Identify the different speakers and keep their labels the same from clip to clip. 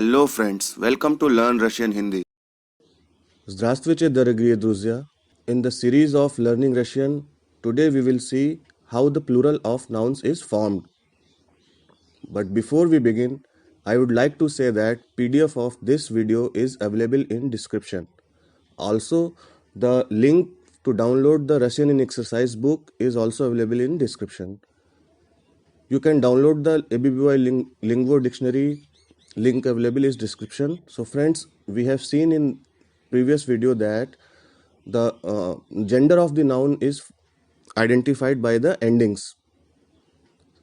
Speaker 1: Hello friends, welcome to Learn Russian Hindi.
Speaker 2: Здравствуйте, дорогие друзья! In the series of Learning Russian, today we will see how the plural of nouns is formed. But before we begin, I would like to say that PDF of this video is available in description. Also, the link to download the Russian in exercise book is also available in description. You can download the ABBYY LINGVO dictionary, link available is description. So friends, we have seen in previous video that the gender of the noun is identified by the endings.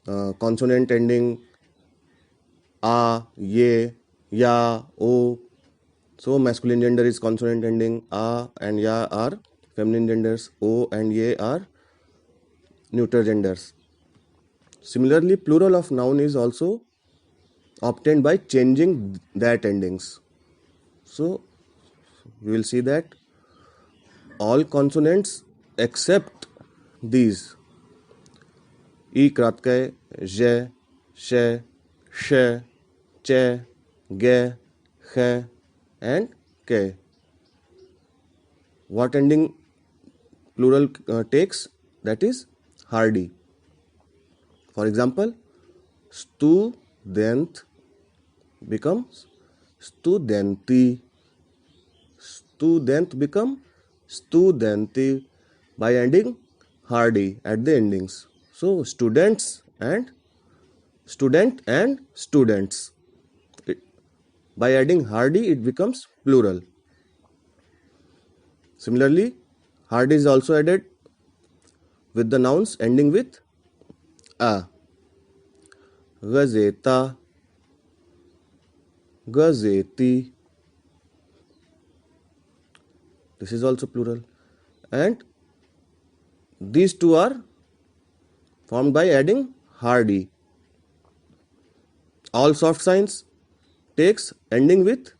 Speaker 2: Consonant ending a, ye, ya, o. So masculine gender is consonant ending a and ya are feminine genders, o and ye are neuter genders. Similarly, plural of noun is also obtained by changing that endings. So we will see that all consonants except these i kratkay, je, she, she, che, ge, khe and ke. What ending plural takes? That is hardy. For example, student becomes studenti. Student become studenti by adding hardy at the endings. So student and students. By adding hardy, it becomes plural. Similarly, hardy is also added with the nouns ending with a. Gazeta, gazeti. This is also plural. And these two are formed by adding hardy. All soft signs takes ending with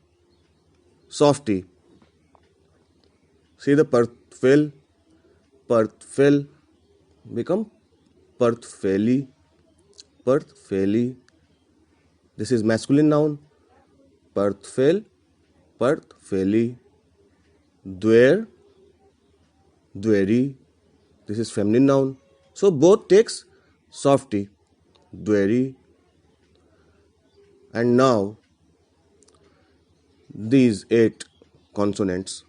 Speaker 2: softy. See the perthfel become perthfeli. This is masculine noun. Perthfeli. Dweri. This is feminine noun. So both takes softy. Dweri. And now these 8 consonants,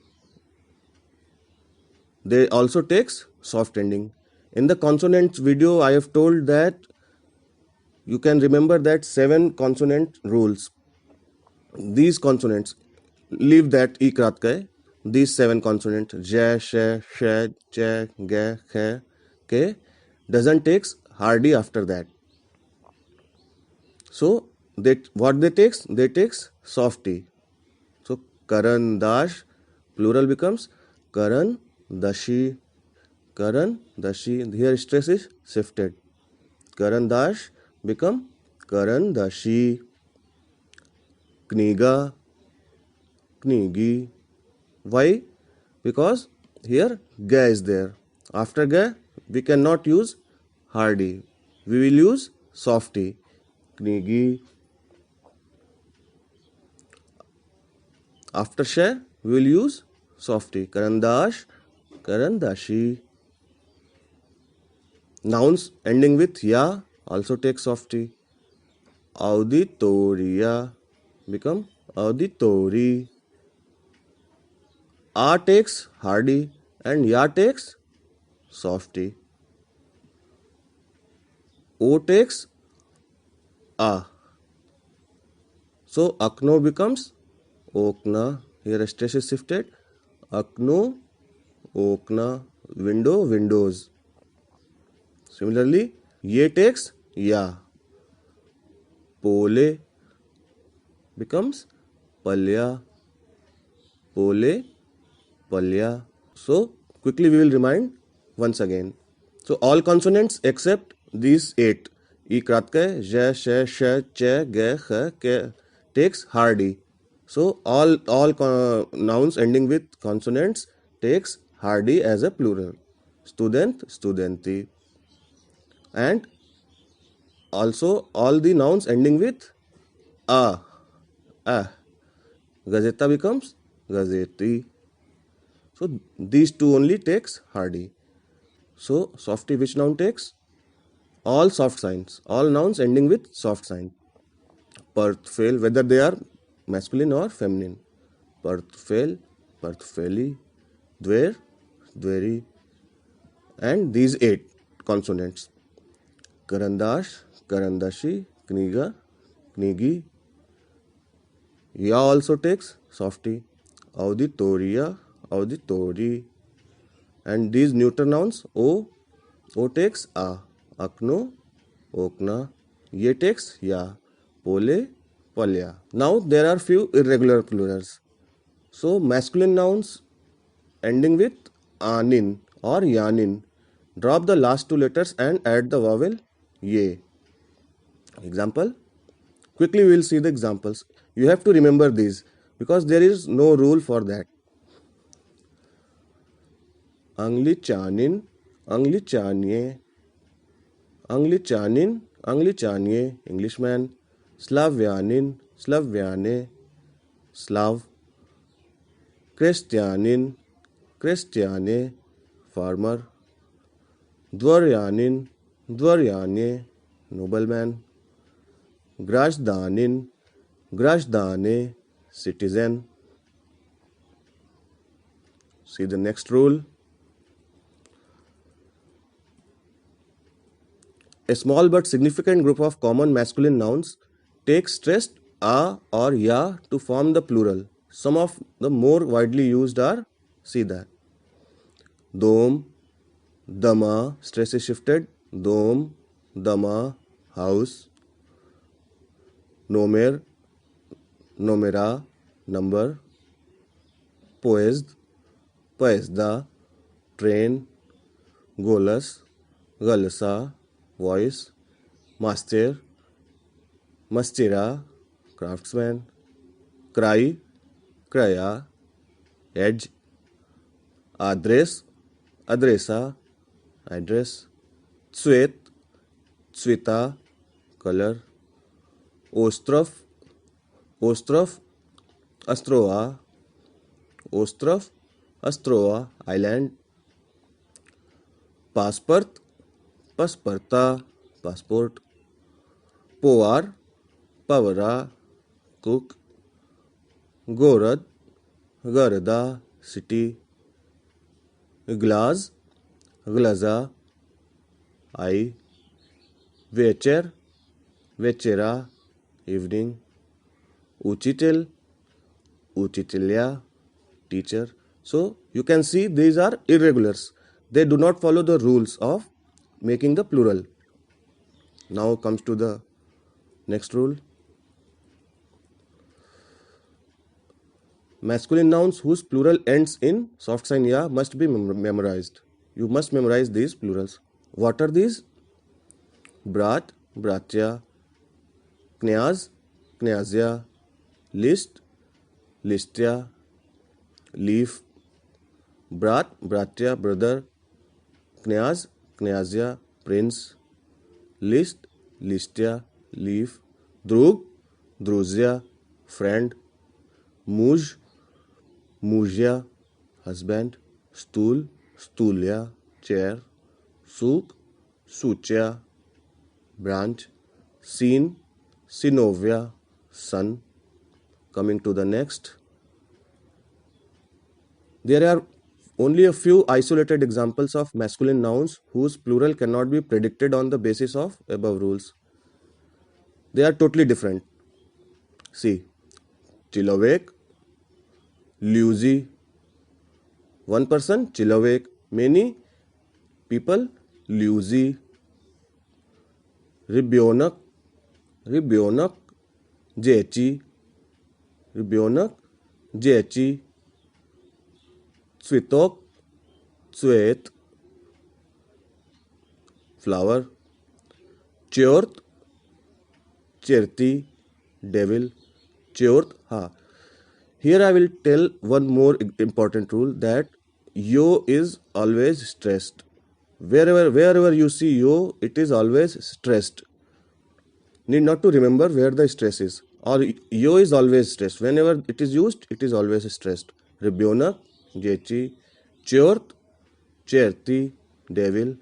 Speaker 2: they also takes soft ending. In the consonants video, I have told that you can remember that 7 consonant rules. These consonants, leave that e kratkay, these 7 consonants, ja, she, che, ge, khe, ke, doesn't takes hardy after that. So what they takes? They takes softy. So karan dash, plural becomes karan dashi. Here stress is shifted. Karan dash become karan dashi. Kniga, knigi. Why? Because here ga is there. After ga, we cannot use hardy. We will use softy. Knigi. After she, we will use softy. Karandash, karandashi. Nouns ending with ya also take softy. Auditoria become auditori. A takes hardy and ya takes softy. O takes a. So akno becomes okna. Here stress is shifted. Akno, okna. Window, windows. Similarly, ye takes ya. Pole becomes palya. Pole, palya. So quickly we will remind once again. So all consonants except these 8. E kratkay, ja, she, che, ge, khe, ke takes hardy. So all nouns ending with consonants takes hardy as a plural. Student, studenti. And also all the nouns ending with a ah. Gazeta becomes gazeti. So these two only takes hardy. So softy which noun takes? All soft signs. All nouns ending with soft sign. Perth fail whether they are masculine or feminine. Perth fail, perth faili, dware, dweri, and these 8 consonants. Karandash, karandashi, kniga, knigi. Ya also takes softy. Auditoria, auditori. And these neuter nouns, o takes a. Akno, okna. Ye takes ya. Pole, palya. Now there are few irregular plurals. So masculine nouns ending with anin or yanin. Drop the last 2 letters and add the vowel ye. Example. Quickly we will see the examples. You have to remember these because there is no rule for that. Anglichanin, Anglichanie, Anglichanin, Anglichanie, Englishman. Slavyanin, Slavyane, Slav. Christianin, Christiane, farmer. Dvaryanin, Dvaryane, nobleman. Grashdanin, Grashdane, citizen. See the next rule. A small but significant group of common masculine nouns takes stressed a or ya to form the plural. Some of the more widely used are, see that. Dom, dama, stress is shifted. Dom, dama, house. Nomer, nomera, number. Poesd, poesda, train. Golas, galasa, voice. Master, mastera, craftsman. Cry, craya, edge. Address, adresa, address. Tsvet, tsvita, color. Ostrov, ostrov, astroa, ostrov, astroa, island. Passport, pasparta, passport. Poar, pavara, cook. Gorad, garda, city. Glaz, glaza, eye. Vecher, vechera, evening. Uchitel, uchitelya, teacher. So you can see these are irregulars. They do not follow the rules of making the plural. Now comes to the next rule. Masculine nouns whose plural ends in soft sign ya must be memorized. You must memorize these plurals. What are these? Brat, bratya. Knyaz, knyazya. List, listya. Leaf. Brat, bratya, brother. Knyaz, knyazya, prince. List, listya, leaf. Drug, druzya, friend. Muj, mujya, husband. Stool, stulya, chair. Suk, suchya, branch. Scene, sinovya, sun. Coming to the next. There are only a few isolated examples of masculine nouns whose plural cannot be predicted on the basis of above rules. They are totally different. See, chilawek, luzy. One person, chilawek. Many people, luzy. Ribionak, ribionak, jechi. Ribionak, jechi. Tsvitok, tsvet. Flower. Chort, cherti, devil. Chort, ha. Here I will tell one more important rule that yo is always stressed. Wherever you see yo, it is always stressed. Need not to remember where the stress is. or yo is always stressed. Whenever it is used, it is always stressed. Ribionak, Jechi, Chort, Cherti, Devil,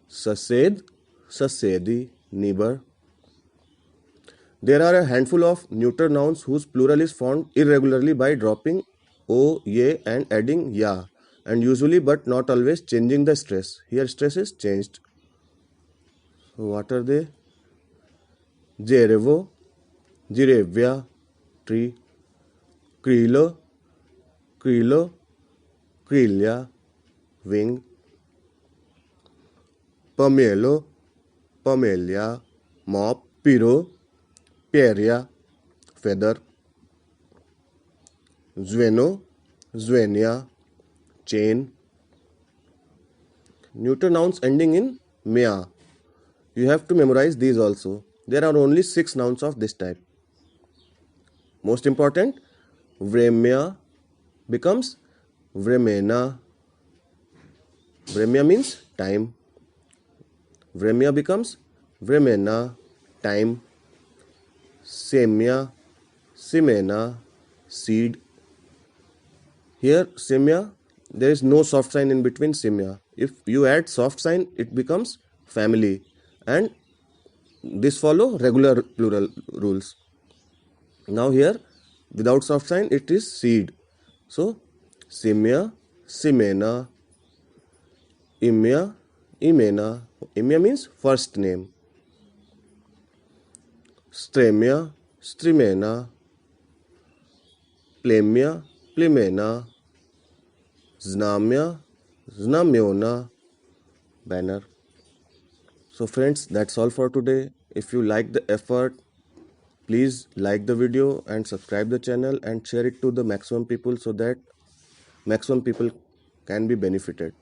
Speaker 2: Sased, Sasedi, Neighbor. There are a handful of neuter nouns whose plural is formed irregularly by dropping o, ye and adding ya, and usually but not always changing the stress. Here stress is changed. So what are they? Jerevo, Jirevya, tree, Krilo, Krilo, Krilya, wing, Pomelo, Pomelia, mop, Piro, Pieria, feather, Zweno, Zwenia, chain. Neuter nouns ending in mea. You have to memorize these also. There are only 6 nouns of this type. Most important, vremya becomes vremena. Vremya means time. Vremya becomes vremena, time. Semya, semena, seed. Here, semya, there is no soft sign in between semya. If you add soft sign, it becomes family. And this follow regular plural rules. Now here, without soft sign, it is seed. So, semya, semena, imya, imena. Imya means first name. Stremya, strimena, plemya, plemena, znamya, znamyona, banner. So friends, that's all for today. If you like the effort, please like the video and subscribe the channel and share it to the maximum people so that maximum people can be benefited.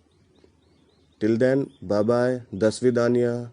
Speaker 2: Till then, bye bye, dasvidanya.